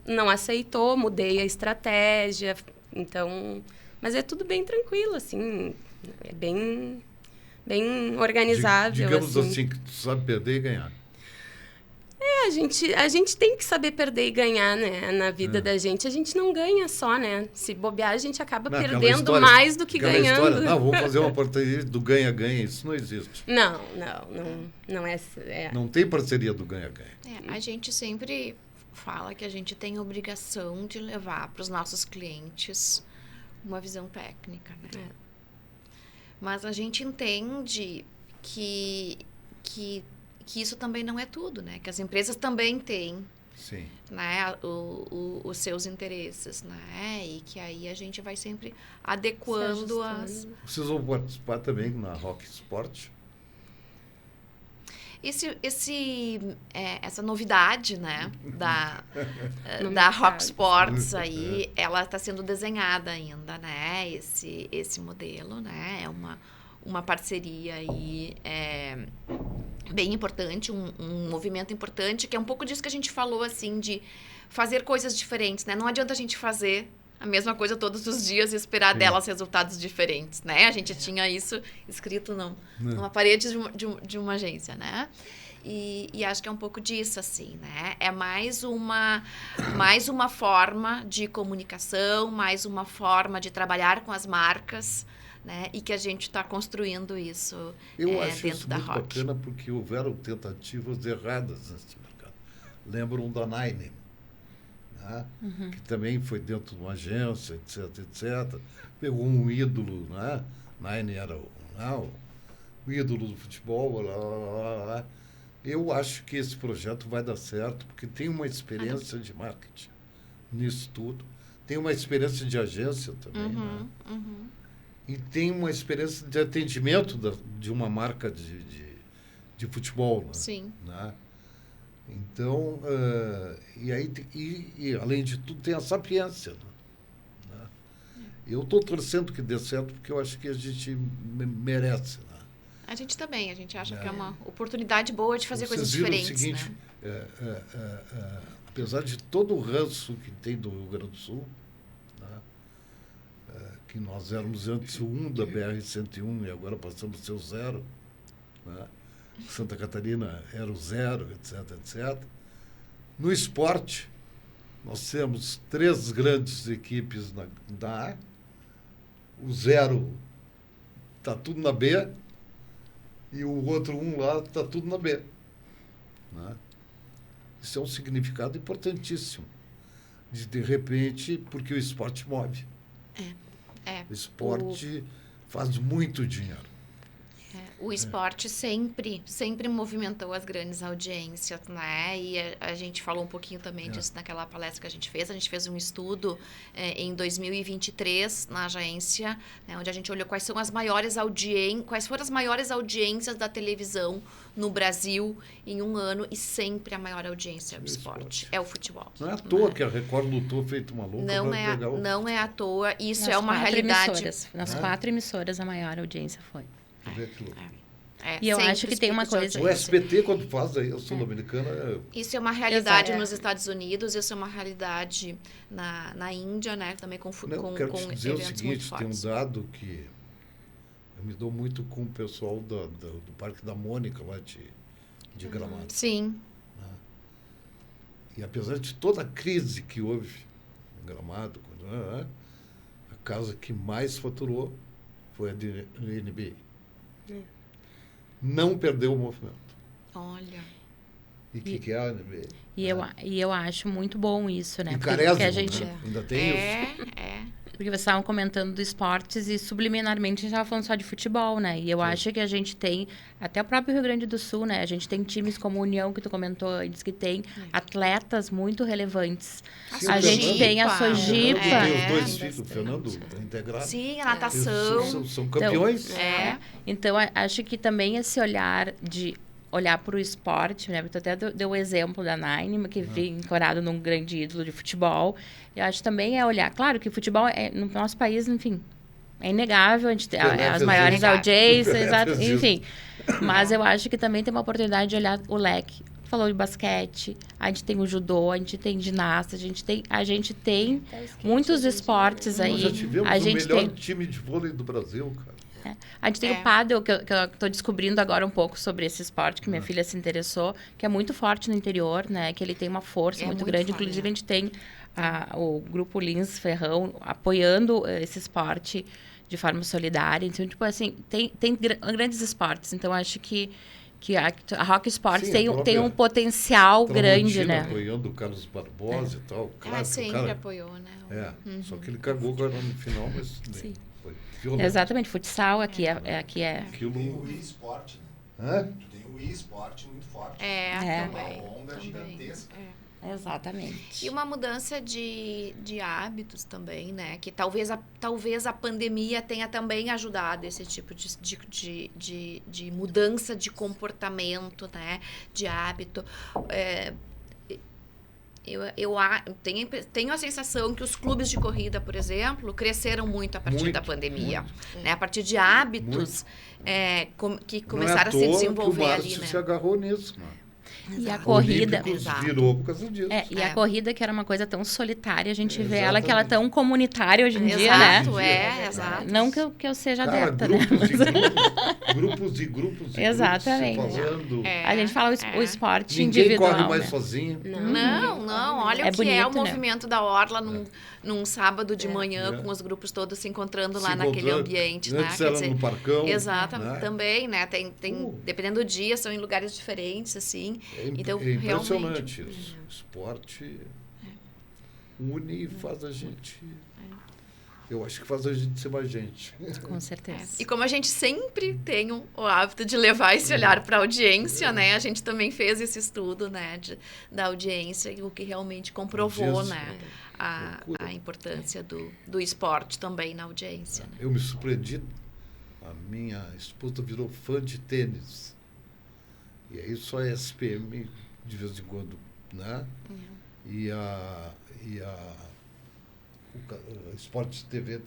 Speaker 3: não aceitou, mudei a estratégia, então... Mas é tudo bem tranquilo, assim, é bem organizável.
Speaker 1: Digamos assim, que tu sabe perder e ganhar.
Speaker 3: A gente tem que saber perder e ganhar, né? Na vida da gente. A gente não ganha só, né? Se bobear, a gente acaba perdendo mais do que ganhando.
Speaker 1: História, vamos fazer uma parceria do ganha-ganha. Isso não existe.
Speaker 3: Não é.
Speaker 1: Não tem parceria do ganha-ganha.
Speaker 2: A gente sempre fala que a gente tem obrigação de levar para os nossos clientes uma visão técnica, né? Mas a gente entende que que isso também não é tudo, né? Que as empresas também têm,
Speaker 1: Sim.
Speaker 2: né, os seus interesses, né? E que aí a gente vai sempre adequando as...
Speaker 1: Vocês vão participar também na Rock Sport?
Speaker 2: Essa novidade, né, da Rock Sports aí, ela está sendo desenhada ainda, né? Esse modelo, né? É uma parceria aí bem importante, um movimento importante, que é um pouco disso que a gente falou, assim, de fazer coisas diferentes, né? Não adianta a gente fazer a mesma coisa todos os dias e esperar delas resultados diferentes, né? A gente tinha isso escrito numa parede de uma agência, né? E acho que é um pouco disso, assim, né? É mais uma forma de comunicação, mais uma forma de trabalhar com as marcas, né? E que a gente está construindo isso
Speaker 1: Eu acho
Speaker 2: dentro
Speaker 1: isso
Speaker 2: da
Speaker 1: muito
Speaker 2: Rock.
Speaker 1: bacana porque houveram tentativas erradas nesse mercado. Lembram da Nine, né? Que também foi dentro de uma agência, etc, etc. Pegou um ídolo, né? Nine era o ídolo do futebol, lá, lá, lá, lá. Eu acho que esse projeto vai dar certo, porque tem uma experiência de marketing nisso tudo. Tem uma experiência de agência também, né? E tem uma experiência de atendimento de uma marca de futebol, né?
Speaker 2: Sim.
Speaker 1: Né? Então, e além de tudo, tem a sapiência. Né? Eu estou torcendo que dê certo, porque eu acho que a gente merece. Né?
Speaker 2: A gente também, a gente acha que é uma oportunidade boa de fazer coisas diferentes.
Speaker 1: Vocês viram o seguinte, né? Apesar de todo o ranço que tem do Rio Grande do Sul, né? Que nós éramos antes o 1 da BR-101 e agora passamos a ser o 0, né? Santa Catarina era o 0, etc, etc. No esporte, nós temos 3 grandes equipes da A, o 0 está tudo na B, e o outro 1 lá está tudo na B. Né? Isso é um significado importantíssimo. De repente, porque o esporte move. O esporte faz muito dinheiro.
Speaker 2: O esporte sempre movimentou as grandes audiências, né? E a gente falou um pouquinho também disso naquela palestra que a gente fez. A gente fez um estudo em 2023 na agência, né, onde a gente olhou quais foram as maiores audiências da televisão no Brasil em um ano, e sempre a maior audiência do esporte é o futebol.
Speaker 1: Não é à toa que a Record lutou feito maluca para pegar o...
Speaker 2: Não é à toa, isso
Speaker 4: Nas
Speaker 2: é uma
Speaker 4: 4
Speaker 2: realidade.
Speaker 4: emissoras. Nas 4 emissoras, a maior audiência foi.
Speaker 2: E
Speaker 4: eu acho que tem uma coisa...
Speaker 1: O SBT, quando faz aí, a Sul-Americana...
Speaker 2: Isso é uma realidade nos Estados Unidos, isso é uma realidade na Índia, né? Também com
Speaker 1: quero te dizer o seguinte, tem um
Speaker 2: fortes.
Speaker 1: dado que eu me dou muito com o pessoal do Parque da Mônica, lá de Gramado.
Speaker 2: Sim.
Speaker 1: E apesar de toda a crise que houve em Gramado, a casa que mais faturou foi a de NBA. Não perdeu o movimento.
Speaker 2: Olha.
Speaker 1: E o que é a NBA?
Speaker 4: E eu acho muito bom isso, né?
Speaker 1: E
Speaker 4: Porque
Speaker 1: Carésimo,
Speaker 4: a gente...
Speaker 1: né? Ainda tem isso.
Speaker 4: Porque vocês estavam comentando dos esportes e subliminarmente a gente estava falando só de futebol, né? E eu acho que a gente tem, até o próprio Rio Grande do Sul, né? A gente tem times como União, que tu comentou antes, que tem atletas muito relevantes.
Speaker 1: Sim,
Speaker 4: A gente tem a Sojipa.
Speaker 1: Tem os 2 filhos, o Fernando é integrado.
Speaker 2: Sim, a natação.
Speaker 1: Eles são campeões.
Speaker 4: Então, acho que também esse olhar de olhar para o esporte, né? Tu até deu o exemplo da Nine, que vem encorado num grande ídolo de futebol. Eu acho também olhar... Claro que futebol, no nosso país, enfim, é inegável. A gente tem as maiores audiências, enfim. Mas eu acho que também tem uma oportunidade de olhar o leque. Tu falou de basquete, a gente tem o judô, a gente tem ginasta, a gente tem muitos esportes aí.
Speaker 1: Nós já tivemos
Speaker 4: a gente
Speaker 1: melhor time de vôlei do Brasil, cara.
Speaker 4: A gente tem o pádel, que eu estou descobrindo agora um pouco sobre esse esporte, que minha filha se interessou, que é muito forte no interior, né? Que ele tem uma força muito grande.
Speaker 2: Forte,
Speaker 4: inclusive, a gente tem o grupo Lins Ferrão apoiando esse esporte de forma solidária. Então, tipo assim, tem grandes esportes. Então, acho que a Rock Sports tem um potencial grande, né?
Speaker 1: Apoiando o Carlos Barbosa e tal. Claro,
Speaker 2: sempre apoiou, né?
Speaker 1: Só que ele cagou agora no final, mas...
Speaker 4: Sim.
Speaker 1: Foi violento.
Speaker 4: Exatamente, futsal aqui é...
Speaker 1: Aquilo...
Speaker 5: O esporte, né? Tu tem E o esporte muito forte.
Speaker 2: Também.
Speaker 5: Uma onda gigantesca.
Speaker 4: Exatamente.
Speaker 2: E uma mudança de hábitos também, né? Que talvez a pandemia tenha também ajudado esse tipo de mudança de comportamento, né? De hábito. Eu tenho a sensação que os clubes de corrida, por exemplo, cresceram muito a partir da pandemia. Né? A partir de hábitos que começaram a se desenvolver ali.
Speaker 1: O Márcio
Speaker 2: Né?
Speaker 1: se agarrou nisso, mano.
Speaker 4: E a corrida.
Speaker 1: Virou por causa disso.
Speaker 4: E a corrida, que era uma coisa tão solitária, a gente vê
Speaker 1: Exatamente.
Speaker 4: ela que ela é tão comunitária hoje em dia, né?
Speaker 2: Exato.
Speaker 4: Não que eu seja adepta,
Speaker 1: grupos e grupos
Speaker 4: Exatamente.
Speaker 1: se falando.
Speaker 4: A gente fala o esporte
Speaker 1: Ninguém
Speaker 4: individual.
Speaker 1: corre mais
Speaker 4: né?
Speaker 1: sozinho.
Speaker 2: Não. Olha o que
Speaker 4: bonito,
Speaker 2: é o
Speaker 4: né?
Speaker 2: movimento da Orla num sábado de manhã, com os grupos todos se encontrando lá naquele ambiente.
Speaker 1: Antes
Speaker 2: né?
Speaker 1: era no parcão.
Speaker 2: Exatamente,
Speaker 1: né?
Speaker 2: também, né? Tem dependendo do dia, são em lugares diferentes, assim. Então,
Speaker 1: É impressionante
Speaker 2: realmente,
Speaker 1: isso. O esporte une e faz a gente... Eu acho que faz a gente ser mais gente.
Speaker 4: Com certeza.
Speaker 2: E como a gente sempre tem o hábito de levar esse olhar para a audiência, né? A gente também fez esse estudo, né? Da audiência, o que realmente comprovou, né? A importância do esporte também na audiência. Né?
Speaker 1: Eu me surpreendi. A minha esposa virou fã de tênis. E aí só a SPM, de vez em quando, né? E o Esporte TV,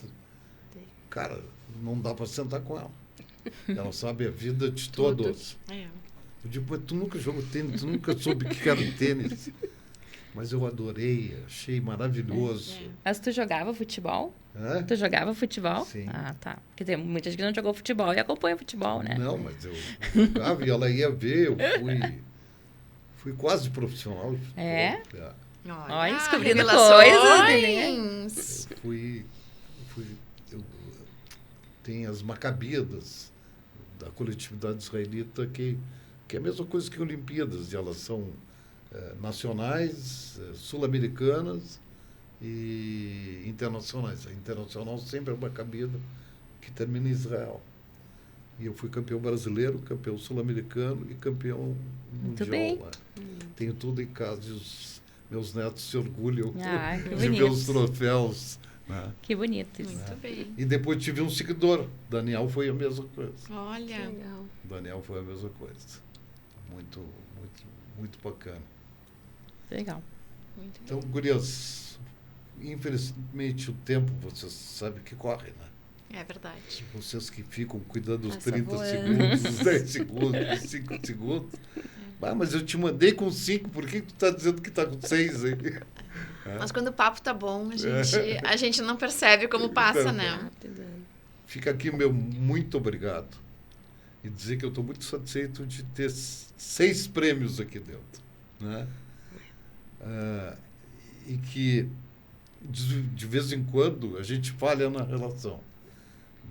Speaker 1: cara, não dá para sentar com ela. Ela sabe a vida de todos. Eu digo, mas tu nunca jogou tênis, tu nunca soube o que era tênis. Mas eu adorei, achei maravilhoso.
Speaker 4: Mas tu jogava futebol? Tu jogava futebol?
Speaker 1: Sim.
Speaker 4: Ah, tá. Quer dizer, muita gente que não jogou futebol e acompanha futebol, né?
Speaker 1: Não, mas eu jogava e ela ia ver, eu fui quase profissional de futebol.
Speaker 2: Olha,
Speaker 4: descobrindo
Speaker 2: coisas.
Speaker 1: Eu tenho as Macabidas da coletividade israelita, que é a mesma coisa que Olimpíadas. Elas são nacionais, sul-americanas e internacionais. A internacional sempre é uma Macabida que termina em Israel. E eu fui campeão brasileiro, campeão sul-americano e campeão mundial lá. Tenho tudo em casa e meus netos se orgulham de ver os troféus. Né?
Speaker 4: Que bonito isso.
Speaker 2: Muito bem.
Speaker 1: E depois tive um seguidor. Daniel foi a mesma coisa.
Speaker 2: Olha.
Speaker 3: Legal.
Speaker 1: Daniel foi a mesma coisa. Muito, muito, muito bacana.
Speaker 4: Legal.
Speaker 2: Muito
Speaker 1: Então, gurias, infelizmente o tempo, vocês sabem que corre, né?
Speaker 2: É verdade.
Speaker 1: Vocês que ficam cuidando dos
Speaker 3: Passa
Speaker 1: 30
Speaker 3: voando.
Speaker 1: segundos, dos 10 segundos, dos 5 segundos. Mas eu te mandei com 5, por que tu está dizendo que está com 6 aí?
Speaker 2: Mas quando o papo tá bom, a gente não percebe como passa, né?
Speaker 1: Fica aqui meu muito obrigado. E dizer que eu estou muito satisfeito de ter 6 prêmios aqui dentro. Né? E que, de vez em quando, a gente falha na relação.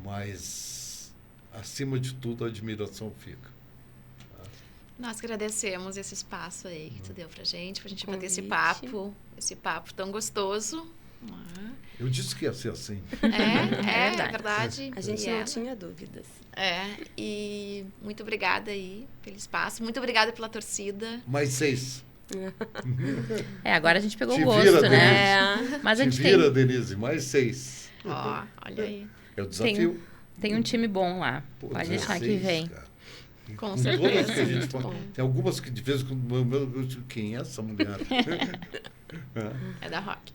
Speaker 1: Mas, acima de tudo, a admiração fica.
Speaker 2: Nós agradecemos esse espaço aí que tu deu pra gente bater esse papo tão gostoso.
Speaker 1: Eu disse que ia ser assim.
Speaker 2: É verdade.
Speaker 3: A gente não tinha dúvidas.
Speaker 2: E muito obrigada aí pelo espaço. Muito obrigada pela torcida.
Speaker 1: Mais 6.
Speaker 4: Agora a gente pegou
Speaker 1: Te
Speaker 4: o gosto,
Speaker 1: vira,
Speaker 4: né? Mas a gente
Speaker 1: vira, Denise, mais 6.
Speaker 2: Olha aí.
Speaker 1: É o desafio.
Speaker 4: Tem um time bom lá. Pode deixar que vem.
Speaker 1: Cara.
Speaker 2: Com certeza.
Speaker 1: Todas que a gente fala, tem algumas que de vez em quando eu digo, quem é essa mulher?
Speaker 2: É da Rock.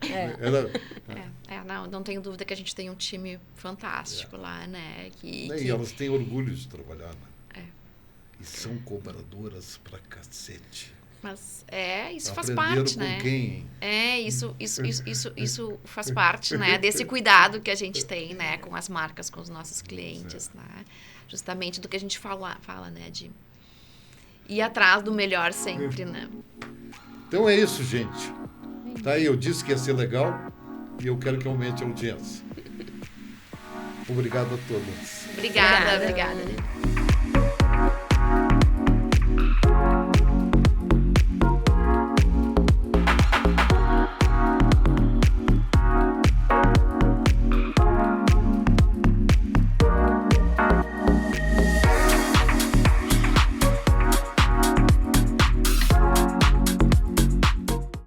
Speaker 2: Não tenho dúvida que a gente tem um time fantástico lá, né?
Speaker 1: E elas têm orgulho de trabalhar, né? E são cobradoras pra cacete.
Speaker 2: Mas isso faz
Speaker 1: Aprenderam
Speaker 2: parte,
Speaker 1: com
Speaker 2: né?
Speaker 1: Quem?
Speaker 2: Isso faz parte, né? Desse cuidado que a gente tem, né? Com as marcas, com os nossos clientes, né? Justamente do que a gente fala, né? De ir atrás do melhor sempre, né?
Speaker 1: Então é isso, gente. Tá aí, eu disse que ia ser legal e eu quero que aumente a audiência. Obrigado a todos.
Speaker 2: Obrigada.